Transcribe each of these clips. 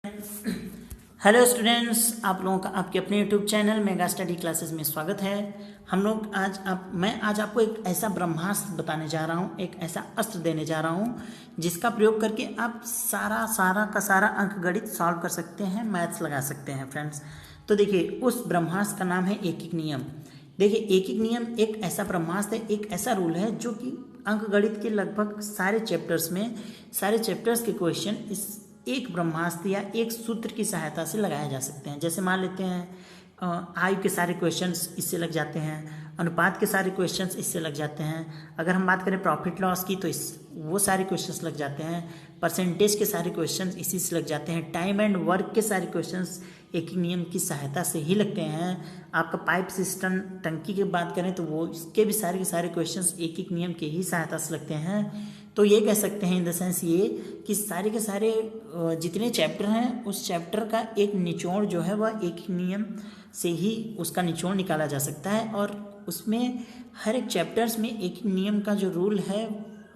Hello students, आप लोगों का आपके अपने YouTube channel mega study classes में स्वागत है। मैं आज आपको एक ऐसा ब्रह्मास्त्र बताने जा रहा हूँ, एक ऐसा अस्त्र देने जा रहा हूँ जिसका प्रयोग करके आप सारा का सारा अंक गणित सॉल्व कर सकते हैं, मैथ्स लगा सकते हैं फ्रेंड्स। तो देखिए, उस ब्रह्मास्त्र का नाम है एक एक नियम। देखिए, एक एक नियम एक ऐसा ब्रह्मास्त्र है, एक ऐसा रूल है जो कि अंक गणित के लगभग सारे चैप्टर्स के क्वेश्चन इस एक ब्रह्मास्त्र या एक सूत्र की सहायता से लगाए जा सकते हैं। जैसे मान लेते हैं आयु के सारे क्वेश्चंस इससे लग जाते हैं, अनुपात के सारे क्वेश्चंस इससे लग जाते हैं। अगर हम बात करें प्रॉफिट लॉस की तो वो सारे क्वेश्चंस लग जाते हैं। परसेंटेज के सारे क्वेश्चंस इसी से लग जाते हैं। टाइम एंड वर्क के सारे क्वेश्चंस एक ही नियम की सहायता से ही लगते हैं। आपका पाइप सिस्टम टंकी की बात करें तो वो इसके भी सारे के सारे क्वेश्चंस एक एक नियम के ही सहायता से लगते हैं। तो ये कह सकते हैं इन द सेंस ये कि सारे के सारे जितने चैप्टर हैं उस चैप्टर का एक निचोड़ जो है वह एक ही नियम से ही उसका निचोड़ निकाला जा सकता है। और उसमें हर एक चैप्टर्स में एक ही नियम का जो रूल है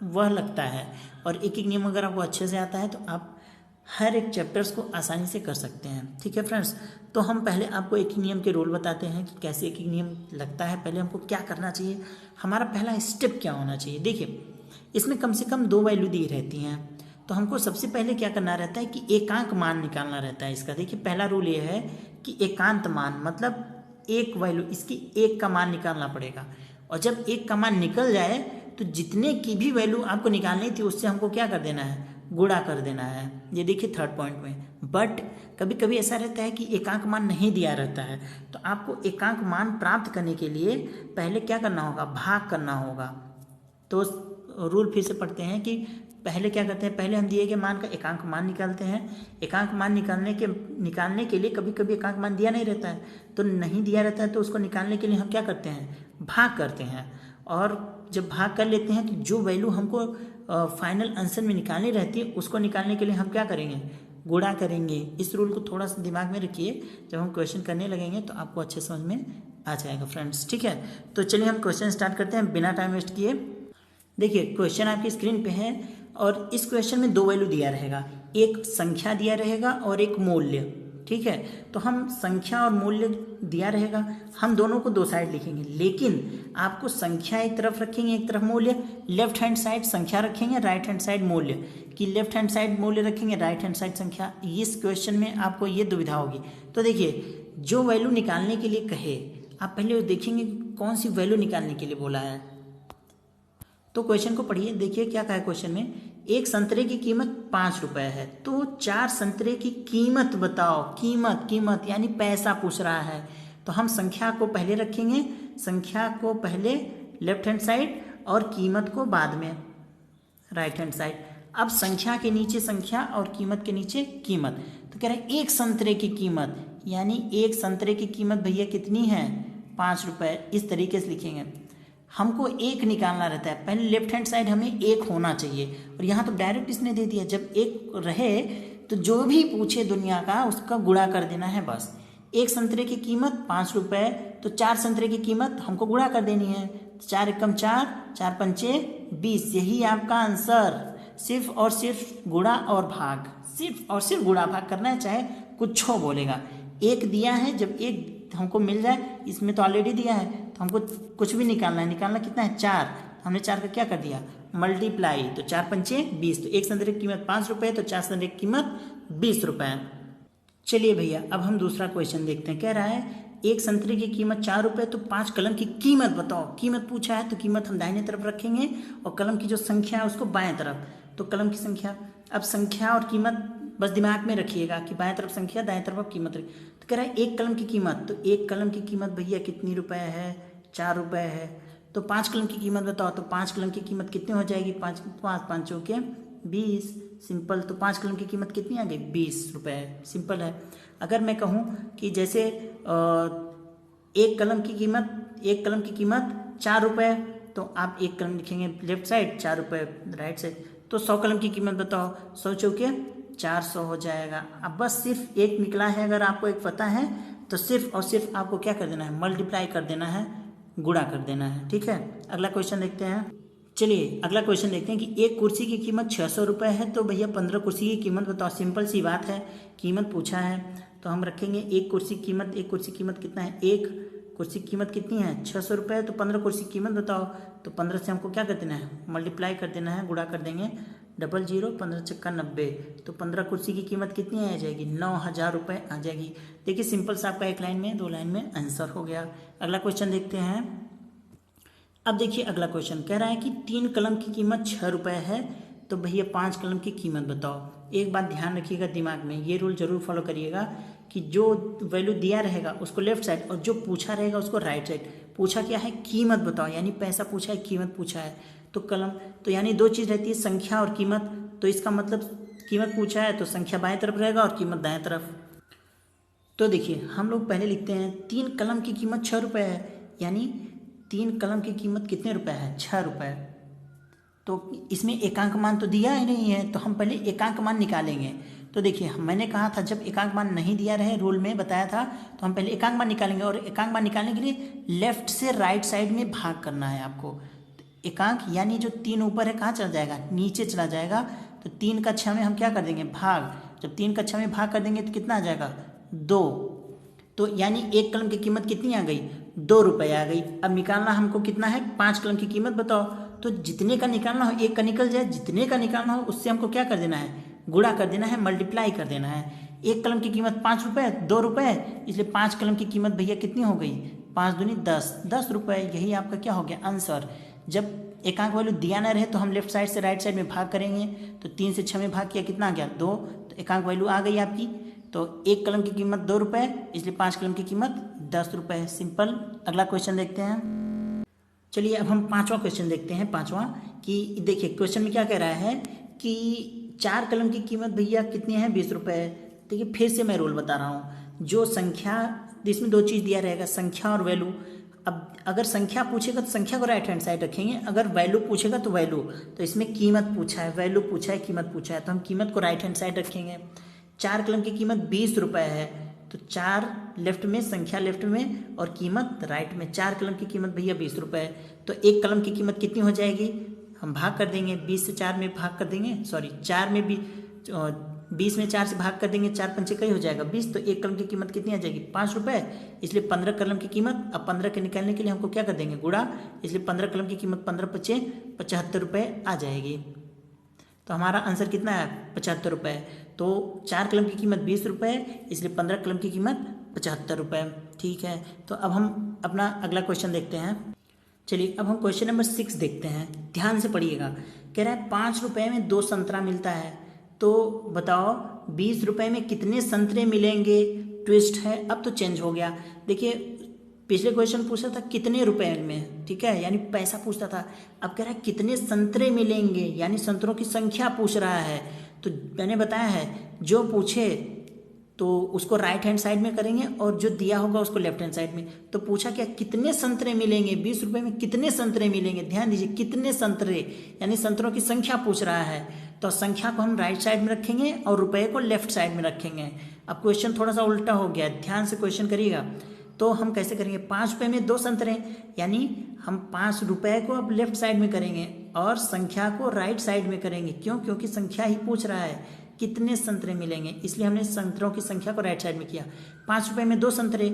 वह लगता है। और एक एक नियम अगर आपको अच्छे से आता है तो आप हर एक चैप्टर्स को आसानी से कर सकते हैं। ठीक है फ्रेंड्स, तो हम पहले आपको एक ही नियम के रूल बताते हैं कि कैसे एक ही नियम लगता है। पहले हमको क्या करना चाहिए, हमारा पहला स्टेप क्या होना चाहिए। देखिए, इसमें कम से कम 2 वैल्यू दी रहती हैं, तो हमको सबसे पहले क्या करना रहता है कि एकांक मान निकालना रहता है इसका। देखिए, पहला रूल ये है कि एकांत मान मतलब एक वैल्यू, इसकी एक का मान निकालना पड़ेगा। और जब एक का मान निकल जाए तो जितने की भी वैल्यू आपको निकालनी थी उससे हमको क्या कर देना है, गुणा कर देना है। ये देखिए थर्ड पॉइंट में। बट कभी कभी ऐसा रहता है कि एकांक मान नहीं दिया रहता है, तो आपको एकांक मान प्राप्त करने के लिए पहले क्या करना होगा, भाग करना होगा। तो रूल फिर से पढ़ते हैं कि पहले क्या करते हैं, पहले हम दिए गए मान का एकांक मान निकालते हैं। एकांक मान निकालने के लिए कभी कभी एकांक मान दिया नहीं रहता है, तो नहीं दिया रहता है तो उसको निकालने के लिए हम क्या करते हैं, भाग करते हैं। और जब भाग कर लेते हैं तो जो वैल्यू हमको फाइनल आंसर में निकालनी रहती है उसको निकालने के लिए हम क्या करेंगे, गुणा करेंगे। इस रूल को थोड़ा सा दिमाग में रखिए, जब हम क्वेश्चन करने लगेंगे तो आपको अच्छे समझ में आ जाएगा फ्रेंड्स। ठीक है, तो चलिए हम क्वेश्चन स्टार्ट करते हैं बिना टाइम वेस्ट किए। देखिए, क्वेश्चन आपकी स्क्रीन पे है और इस क्वेश्चन में 2 वैल्यू दिया रहेगा, एक संख्या दिया रहेगा और एक मूल्य। ठीक है, तो हम संख्या और मूल्य दिया रहेगा, हम दोनों को 2 साइड लिखेंगे, लेकिन आपको संख्या एक तरफ रखेंगे, एक तरफ मूल्य। लेफ्ट हैंड साइड संख्या रखेंगे, राइट हैंड साइड मूल्य। कि लेफ्ट हैंड साइड मूल्य रखेंगे, राइट हैंड साइड संख्या। इस क्वेश्चन में आपको ये दुविधा होगी। तो देखिए, जो वैल्यू निकालने के लिए कहे आप पहले देखेंगे कौन सी वैल्यू निकालने के लिए बोला है। तो क्वेश्चन को पढ़िए, देखिए क्या कहा है क्वेश्चन में। एक संतरे की कीमत 5 रुपए है, तो 4 संतरे की कीमत बताओ। कीमत यानी पैसा पूछ रहा है, तो हम संख्या को पहले रखेंगे, संख्या को पहले लेफ्ट हैंड साइड और कीमत को बाद में राइट हैंड साइड। अब संख्या के नीचे संख्या और कीमत के नीचे कीमत। तो कह रहे हैं एक संतरे की कीमत, यानी एक संतरे की कीमत भैया कितनी है, 5 रुपए। इस तरीके से लिखेंगे। हमको एक निकालना रहता है, पहले लेफ्ट हैंड साइड हमें एक होना चाहिए, और यहाँ तो डायरेक्ट इसने दे दिया। जब एक रहे तो जो भी पूछे दुनिया का उसका गुणा कर देना है बस। एक संतरे की कीमत 5 रुपए, तो 4 संतरे की कीमत हमको गुणा कर देनी है। 4 एकम 4, 4 पंचे 20, यही आपका आंसर। सिर्फ और सिर्फ गुणा और भाग, सिर्फ और सिर्फ गुणा भाग करना है, चाहे कुछ हो बोलेगा। एक दिया है, जब एक हमको मिल जाए, इसमें तो ऑलरेडी दिया है तो हमको कुछ भी निकालना है। निकालना कितना है, 4। हमने 4 का क्या कर दिया, मल्टीप्लाई। तो 4 पंचे 20, तो एक संतरे की कीमत 5 रुपए, तो 4 संतरे की कीमत 20 रुपए। चलिए भैया, अब हम दूसरा क्वेश्चन देखते हैं। कह रहा है एक संतरे की कीमत 4 रुपए, तो 5 कलम की कीमत बताओ। कीमत पूछा है तो कीमत हम दाहिने तरफ रखेंगे और कलम की जो संख्या है उसको बाएं तरफ। तो कलम की संख्या, अब संख्या और कीमत बस दिमाग में रखिएगा कि बाएं तरफ संख्या, दाएं तरफ कीमत। तो कह रहा है एक कलम की कीमत, तो एक कलम की कीमत भैया कितनी रुपए है, 4 रुपए है। तो 5 कलम की कीमत बताओ, तो 5 कलम की कीमत कितनी हो जाएगी, 5 पाँचों के 20, सिंपल। तो 5 कलम की कीमत कितनी आ गई, 20 रुपए, सिंपल है। अगर मैं कहूँ कि जैसे एक कलम की कीमत 4 रुपए, तो आप एक कलम लिखेंगे लेफ्ट साइड, 4 रुपए राइट साइड। तो 100 कलम की कीमत बताओ, 100 चौके 400 हो जाएगा। अब बस सिर्फ एक निकला है, अगर आपको एक पता है तो सिर्फ और सिर्फ आपको क्या कर देना है, मल्टीप्लाई कर देना है, गुणा कर देना है। ठीक है, अगला क्वेश्चन देखते हैं। चलिए अगला क्वेश्चन देखते हैं कि एक कुर्सी की कीमत 600 रुपये है, तो भैया 15 कुर्सी की कीमत बताओ। सिंपल सी बात है, कीमत पूछा है तो हम रखेंगे एक कुर्सी की कीमत कितना है, एक कुर्सी की कीमत कितनी है 600 रुपये, तो 15 कुर्सी की कीमत बताओ। तो 15 से हमको क्या कर देना है, मल्टीप्लाई कर देना है, गुणा कर देंगे, 00, 15 छक्का 90, तो 15 कुर्सी की कीमत कितनी आ जाएगी, 9000 रुपये आ जाएगी। देखिए सिंपल सा आपका एक लाइन में 2 लाइन में आंसर हो गया। अगला क्वेश्चन देखते हैं। अब देखिए अगला क्वेश्चन कह रहा है कि 3 कलम की कीमत 6 रुपये है, तो भैया 5 कलम की कीमत बताओ। एक बात ध्यान रखिएगा दिमाग में, ये रूल जरूर फॉलो करिएगा कि जो वैल्यू दिया रहेगा उसको लेफ्ट साइड और जो पूछा रहेगा उसको राइट साइड। पूछा क्या है, कीमत बताओ, यानी पैसा पूछा है, कीमत पूछा है, तो कलम, तो यानी 2 चीज़ रहती है, संख्या और कीमत। तो इसका मतलब कीमत पूछा है तो संख्या बाएं तरफ रहेगा और कीमत दाएं तरफ। तो देखिए हम लोग पहले लिखते हैं 3 कलम की कीमत 6 रुपये है, यानी 3 कलम की कीमत कितने रुपए है, 6 रुपये। तो इसमें एकांक मान तो दिया ही नहीं है, तो हम पहले एकांक मान निकालेंगे। तो देखिए मैंने कहा था जब एकांक मान नहीं दिया रहे, रूल में बताया था, तो हम पहले एकांक मान निकालेंगे, और एकांक मान निकालने के लिए लेफ्ट से राइट साइड में भाग करना है आपको। एकांक यानी जो 3 ऊपर है कहाँ चला जाएगा, नीचे चला जाएगा, तो 3 का 6 में हम क्या कर देंगे, भाग। जब 3 का 6 में भाग कर देंगे तो कितना आ जाएगा, 2। तो यानी 1 कलम की कीमत कितनी आ गई, 2 रुपये आ गई। अब निकालना हमको कितना है, 5 कलम की कीमत बताओ। तो जितने का निकालना हो, एक का निकल जाए, जितने का निकालना हो उससे हमको क्या कर देना है, गुणा कर देना है, मल्टीप्लाई कर देना है। 1 कलम की कीमत 5 रुपये, 2 रुपये, इसलिए 5 कलम की कीमत भैया कितनी हो गई, 5 दूनी 10, 10 रुपये। यही आपका क्या हो गया आंसर। जब एकांक वैल्यू दिया ना रहे तो हम लेफ्ट साइड से राइट साइड में भाग करेंगे, तो 3 से 6 में भाग किया, कितना आ गया, 2, तो एकांक वैल्यू आ गई आपकी। तो 1 कलम की कीमत 2 रुपये, इसलिए 5 कलम की कीमत 10 रुपये। सिंपल। अगला क्वेश्चन देखते हैं। चलिए अब हम 5वां क्वेश्चन देखते हैं। 5वां कि देखिए क्वेश्चन में क्या कह रहा है कि 4 कलम की कीमत भैया कितनी है, 20 रुपये। देखिए फिर से मैं रूल बता रहा हूँ, जो संख्या, इसमें 2 चीज़ दिया रहेगा, संख्या और वैल्यू। अब अगर संख्या पूछेगा तो संख्या को राइट हैंड साइड रखेंगे, अगर वैल्यू पूछेगा तो वैल्यू। तो इसमें कीमत पूछा है, वैल्यू पूछा है, कीमत पूछा है, तो हम कीमत को राइट हैंड साइड रखेंगे। 4 कलम की कीमत 20 रुपये है, तो 4 लेफ्ट में, संख्या लेफ्ट में और कीमत राइट में। 4 कलम की कीमत भैया 20 रुपये, तो 1 कलम की कीमत कितनी हो जाएगी, हम भाग कर देंगे, 20 से 4 में भाग कर देंगे, सॉरी 4 में भी 20 में 4 से भाग कर देंगे, 4 पंचे कई हो जाएगा 20, तो 1 कलम की कीमत कितनी आ जाएगी, 5 रुपये, इसलिए 15 कलम की कीमत। अब 15 के निकालने के लिए हमको क्या कर देंगे, गुणा, इसलिए 15 कलम की कीमत 15 पचे 75 रुपये आ जाएगी। तो हमारा आंसर कितना है, 75 रुपये। तो 4 कलम की कीमत 20 रुपये, इसलिए 15 कलम की कीमत 75 रुपये। ठीक है, तो अब हम अपना अगला क्वेश्चन देखते हैं। चलिए अब हम क्वेश्चन नंबर 6 देखते हैं, ध्यान से पढ़िएगा। कह रहा है 5 रुपये में 2 संतरा मिलता है, तो बताओ 20 रुपये में कितने संतरे मिलेंगे। ट्विस्ट है, अब तो चेंज हो गया। देखिए पिछले क्वेश्चन पूछा था कितने रुपए में, ठीक है, यानी पैसा पूछता था। अब कह रहा है कितने संतरे मिलेंगे, यानी संतरों की संख्या पूछ रहा है। तो मैंने बताया है जो पूछे तो उसको राइट हैंड साइड में करेंगे और जो दिया होगा उसको लेफ्ट हैंड साइड में। तो पूछा क्या, कितने संतरे मिलेंगे, 20 रुपये में कितने संतरे मिलेंगे। ध्यान दीजिए, कितने संतरे, यानी संतरों की संख्या पूछ रहा है, तो संख्या को हम राइट साइड में रखेंगे और रुपये को लेफ्ट साइड में रखेंगे। अब क्वेश्चन थोड़ा सा उल्टा हो गया, ध्यान से क्वेश्चन करिएगा। तो हम कैसे करेंगे, 5 रुपये में 2 संतरे, यानी हम 5 रुपये को अब लेफ्ट साइड में करेंगे और संख्या को राइट साइड में करेंगे। क्यों, क्योंकि संख्या ही पूछ रहा है कितने संतरे मिलेंगे, इसलिए हमने संतरों की संख्या को राइट साइड में किया। 5 रुपये में 2 संतरे,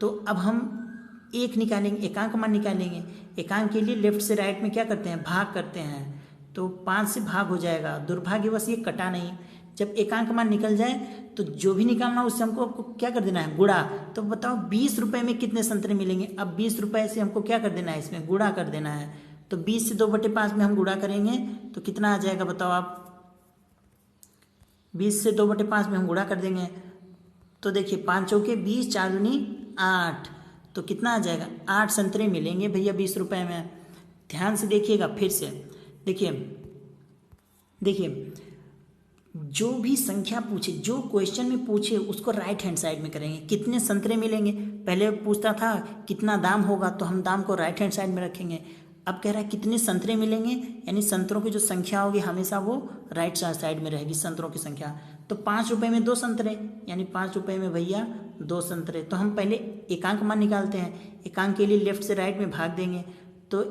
तो अब हम एक निकालेंगे, एकांक मान निकालेंगे। एकांक के लिए लेफ्ट से राइट में क्या करते हैं, भाग करते हैं, तो 5 से भाग हो जाएगा। दुर्भाग्यवश ये कटा नहीं। जब एकांक मान निकल जाए तो जो भी निकालना उससे हमको क्या कर देना है, गुणा। तो बताओ 20 रुपये में कितने संतरे मिलेंगे। अब 20 रुपये से हमको क्या कर देना है, इसमें गुणा कर देना है। तो 20 से 2/5 में हम गुणा करेंगे तो कितना आ जाएगा बताओ आप, 20 से 2/5 में हम गुणा कर देंगे। तो देखिए 5 चौके 20, 4 दूनी 8, तो कितना आ जाएगा, 8 संतरे मिलेंगे भैया 20 रुपये में। ध्यान से देखिएगा, फिर से देखिए जो भी संख्या पूछे, जो क्वेश्चन में पूछे उसको राइट हैंड साइड में करेंगे। कितने संतरे मिलेंगे, पहले पूछता था कितना दाम होगा, तो हम दाम को राइट हैंड साइड में रखेंगे। अब कह रहा है कितने संतरे मिलेंगे, यानी संतरों की जो संख्या होगी हमेशा वो राइट साइड में रहेगी, संतरों की संख्या। तो 5 रुपये में 2 संतरे, यानी 5 रुपये में भैया 2 संतरे। तो हम पहले एकांक मान निकालते हैं। एकांक के लिए लेफ्ट से राइट में भाग देंगे, तो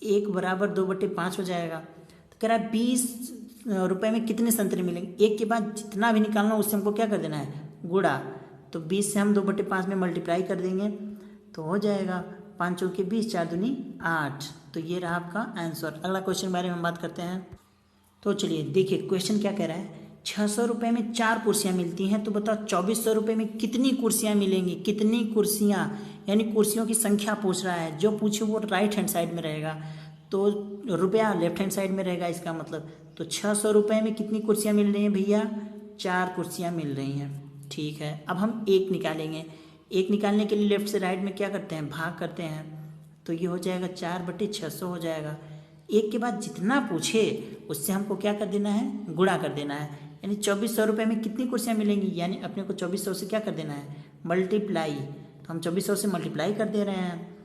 1 बराबर 2/5 हो जाएगा। तो कह रहा है 20 रुपये में कितने संतरे मिलेंगे। एक के बाद जितना भी निकालना हो उससे हमको क्या कर देना है, गुणा। तो 20 से हम 2/5 में मल्टीप्लाई कर देंगे तो हो जाएगा 5 चौके 20, 4 दूनी 8। तो ये रहा आपका आंसर। अगला क्वेश्चन के बारे में हम बात करते हैं। तो चलिए देखिए क्वेश्चन क्या कह रहा है, 600 रुपये में 4 कुर्सियाँ मिलती हैं, तो बताओ 2400 रुपये में कितनी कुर्सियाँ मिलेंगी, कितनी कुर्सियाँ, यानी कुर्सियों की संख्या पूछ रहा है। जो पूछे वो राइट हैंड साइड में रहेगा, तो रुपया लेफ्ट हैंड साइड में रहेगा इसका मतलब। तो 600 रुपये में कितनी कुर्सियाँ मिल रही हैं भैया, 4 कुर्सियाँ मिल रही हैं। ठीक है, अब हम एक निकालेंगे। एक निकालने के लिए लेफ्ट से राइट में क्या करते हैं, भाग करते हैं। तो ये हो जाएगा 4/600 हो जाएगा। एक के बाद जितना पूछे उससे हमको क्या कर देना है, गुणा कर देना है। यानी 2400 रुपये में कितनी कुर्सियाँ मिलेंगी, यानी अपने को 2400 से क्या कर देना है, मल्टीप्लाई। तो हम 2400 से मल्टीप्लाई कर दे रहे हैं।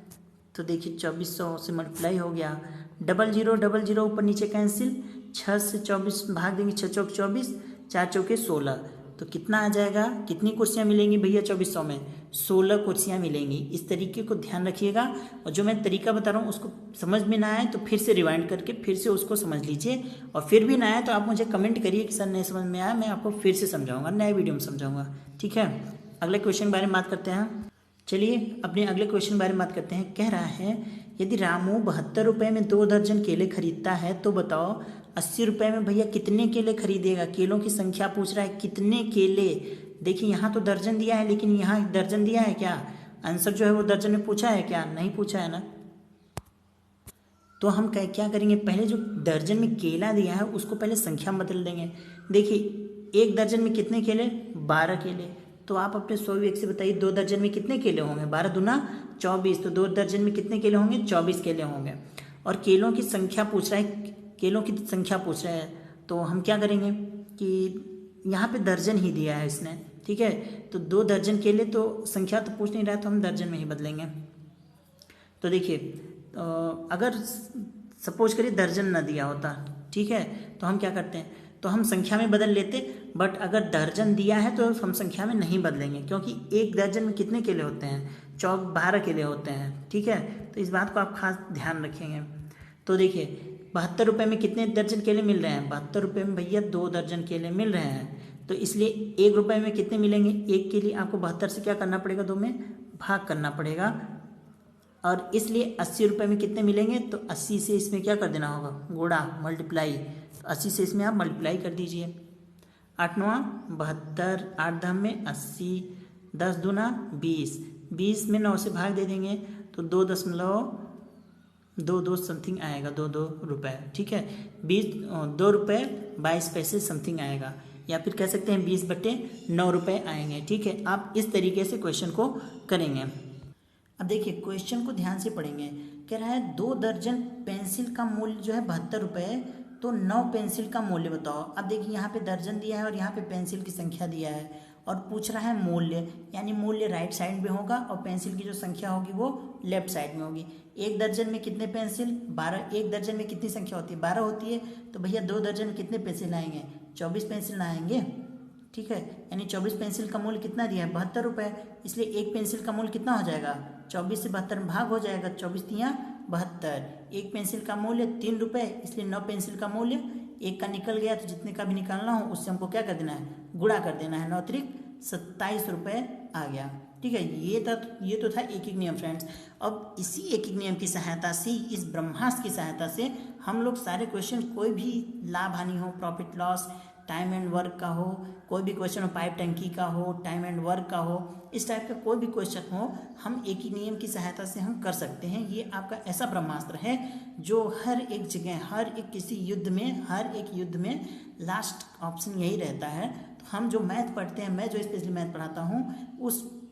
तो देखिए 2400 से मल्टीप्लाई हो गया, 0000 ऊपर नीचे कैंसिल, 6 से 24 भाग देंगे, 6 चौक 24, 4 चौके 16। तो कितना आ जाएगा, कितनी कुर्सियाँ मिलेंगी भैया 2400 में, 16 कुर्सियाँ मिलेंगी। इस तरीके को ध्यान रखिएगा, और जो मैं तरीका बता रहा हूँ उसको समझ में ना आए तो फिर से रिवाइंड करके फिर से उसको समझ लीजिए, और फिर भी ना आए तो आप मुझे कमेंट करिए कि सर नहीं समझ में आया, मैं आपको फिर से समझाऊंगा, नए वीडियो में समझाऊंगा। ठीक है, अगले क्वेश्चन के बारे में बात करते हैं। चलिए अपने अगले क्वेश्चन के बारे में बात करते हैं। कह रहा है यदि रामू 72 रुपये में 2 दर्जन केले खरीदता है तो बताओ 80 रुपये में भैया कितने केले खरीदेगा। केलों की संख्या पूछ रहा है, कितने केले। देखिए यहाँ तो दर्जन दिया है, लेकिन यहाँ दर्जन दिया है क्या, आंसर जो है वो दर्जन में पूछा है क्या, नहीं पूछा है ना। तो हम क्या करेंगे, पहले जो दर्जन में केला दिया है उसको पहले संख्या में बदल देंगे। देखिए एक दर्जन में कितने केले, 12 केले। तो आप अपने 100 विवेक से बताइए 2 दर्जन में कितने केले होंगे, 12 दूना 24। तो 2 दर्जन में कितने केले होंगे, 24 केले होंगे। और केलों की संख्या पूछ रहा है, केलों की संख्या पूछ रहा है, तो हम क्या करेंगे कि यहाँ पे दर्जन ही दिया है इसने। ठीक है, तो 2 दर्जन केले, तो संख्या तो पूछ नहीं रहा है, तो हम दर्जन में ही बदलेंगे। तो देखिए अगर सपोज करिए दर्जन ना दिया होता, ठीक है, तो हम क्या करते हैं, तो हम संख्या में बदल लेते। बट अगर दर्जन दिया है तो हम संख्या में नहीं बदलेंगे, क्योंकि एक दर्जन में कितने केले होते हैं, 12 केले होते हैं। ठीक है, तो इस बात को आप खास ध्यान रखेंगे। तो देखिए 72 रुपये में कितने दर्जन केले मिल रहे हैं, 72 रुपये में भैया 2 दर्जन केले मिल रहे हैं। तो इसलिए 1 रुपये में कितने मिलेंगे, एक के लिए आपको 72 से क्या करना पड़ेगा, 2 में भाग करना पड़ेगा। और इसलिए 80 रुपये में कितने मिलेंगे, तो 80 से इसमें क्या कर देना होगा, गुणा, मल्टीप्लाई। तो 80 से इसमें आप मल्टीप्लाई कर दीजिए। 8 9 72, 8 10 में 80, 10 दूना 20, 20 में 9 से भाग दे देंगे तो 2.22 समथिंग आएगा, 2 रुपये। ठीक है, 2 रुपये 22 पैसे समथिंग आएगा, या फिर कह सकते हैं 20/9 रुपये आएंगे। ठीक है, आप इस तरीके से क्वेश्चन को करेंगे। अब देखिए क्वेश्चन को ध्यान से पढ़ेंगे। कह रहा है 2 दर्जन पेंसिल का मूल्य जो है 72 रुपये, तो 9 पेंसिल का मूल्य बताओ। अब देखिए यहाँ पे दर्जन दिया है और यहाँ पे पेंसिल की संख्या दिया है, और पूछ रहा है मूल्य, यानी मूल्य राइट साइड में होगा और पेंसिल की जो संख्या होगी वो लेफ्ट साइड में होगी। एक दर्जन में कितने पेंसिल, 12। एक दर्जन में कितनी संख्या होती है, 12 होती है। तो भैया 2 दर्जन में कितने पेंसिल आएंगे, 24 पेंसिल आएंगे। ठीक है, यानी 24 पेंसिल का मूल्य कितना दिया है, 72 रुपये। इसलिए एक पेंसिल का मूल्य कितना हो जाएगा, 24 से 72 में भाग हो जाएगा, 24 तियाँ 72। एक पेंसिल का मूल्य 3 रुपये, इसलिए 9 पेंसिल का मूल्य, एक का निकल गया तो जितने का भी निकालना हो उससे हमको क्या कर देना है, गुणा कर देना है। 9 त्रिक 27 रुपये आ गया। ठीक है, ये तो था एक नियम फ्रेंड्स। अब इसी एक नियम की सहायता से, इस ब्रह्मास्त्र की सहायता से हम लोग सारे क्वेश्चन, कोई भी लाभ हानि हो, profit loss, time and work का हो, कोई भी क्वेश्चन हो, पाइप टंकी का हो, टाइम एंड वर्क का हो, इस टाइप का कोई भी क्वेश्चन हो, हम एक ही नियम की सहायता से हम कर सकते हैं। ये आपका ऐसा ब्रह्मास्त्र है जो हर एक जगह, हर एक किसी युद्ध में, हर एक युद्ध में लास्ट ऑप्शन यही रहता है। तो हम जो मैथ पढ़ते हैं, मैं जो स्पेशली मैथ पढ़ाता हूँ,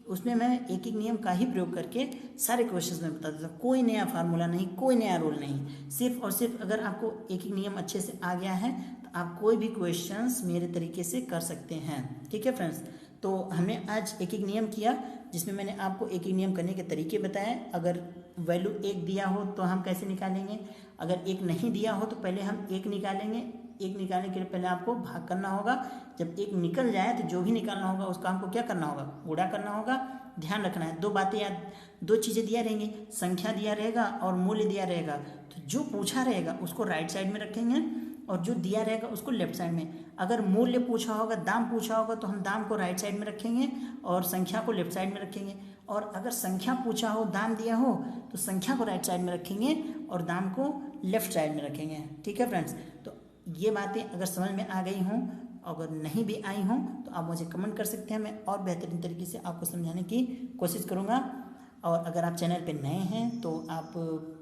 उसमें मैं एक नियम का ही प्रयोग करके सारे क्वेश्चंस में बता देता हूँ। कोई नया फार्मूला नहीं, कोई नया रूल नहीं, सिर्फ और सिर्फ अगर आपको एक नियम अच्छे से आ गया है तो आप कोई भी क्वेश्चंस मेरे तरीके से कर सकते हैं। ठीक है फ्रेंड्स, तो हमने आज एक नियम किया जिसमें मैंने आपको एक नियम करने के तरीके बताए। अगर वैल्यू 1 दिया हो तो हम कैसे निकालेंगे, अगर 1 नहीं दिया हो तो पहले हम 1 निकालेंगे। 1 निकालने के लिए पहले आपको भाग करना होगा। जब 1 निकल जाए तो जो भी निकालना होगा उसका हमको क्या करना होगा, गुणा करना होगा। ध्यान रखना है। दो चीज़ें दिया रहेंगी, संख्या दिया रहेगा और मूल्य दिया रहेगा। तो जो पूछा रहेगा उसको राइट साइड में रखेंगे और जो दिया रहेगा उसको लेफ्ट साइड में। अगर मूल्य पूछा होगा, दाम पूछा होगा, तो हम दाम को राइट साइड में रखेंगे और संख्या को लेफ्ट साइड में रखेंगे। और अगर संख्या पूछा हो, दाम दिया हो, तो संख्या को राइट साइड में रखेंगे और दाम को लेफ्ट साइड में रखेंगे। ठीक है फ्रेंड्स, तो ये बातें अगर समझ में आ गई हों, अगर नहीं भी आई हों तो आप मुझे कमेंट कर सकते हैं। मैं और बेहतरीन तरीके से आपको समझाने की कोशिश करूँगा। और अगर आप चैनल पे नए हैं तो आप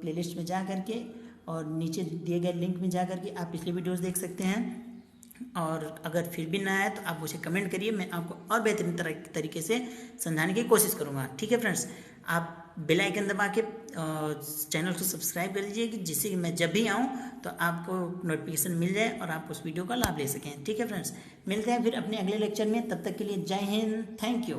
प्लेलिस्ट में जा करके और नीचे दिए गए लिंक में जा करके आप पिछले वीडियोस देख सकते हैं। और अगर फिर भी ना आए तो आप मुझे कमेंट करिए, मैं आपको और बेहतरीन तरीके से समझाने की कोशिश करूँगा। ठीक है फ्रेंड्स, आप बेल आइकन दबा के चैनल को सब्सक्राइब कर लीजिए कि जिससे कि मैं जब भी आऊँ तो आपको नोटिफिकेशन मिल जाए और आप उस वीडियो का लाभ ले सकें। ठीक है फ्रेंड्स, मिलते हैं फिर अपने अगले लेक्चर में। तब तक के लिए जय हिंद, थैंक यू।